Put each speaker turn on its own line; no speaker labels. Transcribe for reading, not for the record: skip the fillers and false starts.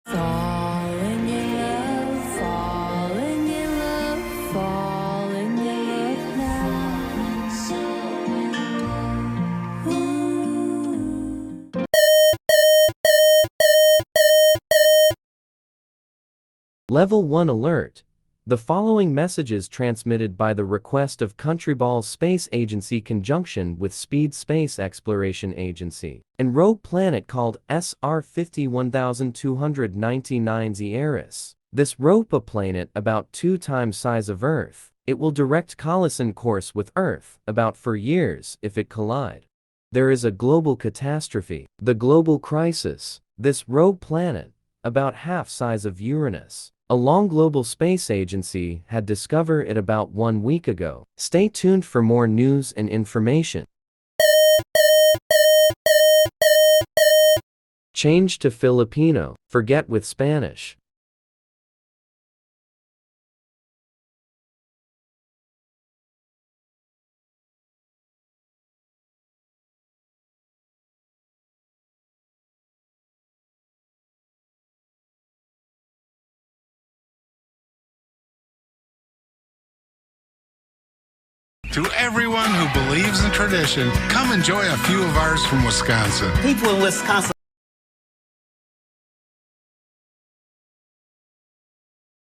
Falling in love, falling in love, falling in love now. So in love. Ooh.
Level 1 Alert. The following messages transmitted by the request of Contryball Space Agency conjunction with Speed Space Exploration Agency and rogue planet called SR 51299 EAS. This rogue planet about 2 times size of Earth. It will direct collision course with Earth about 4 years if it collide. There is a global catastrophe, the global crisis. This rogue planet, about half size of Uranus. A long global space agency had discovered it about 1 week ago. Stay tuned for more news and information. Change to Filipino. Forget with Spanish.
To everyone who believes in tradition, come enjoy a few of ours from Wisconsin.
People in Wisconsin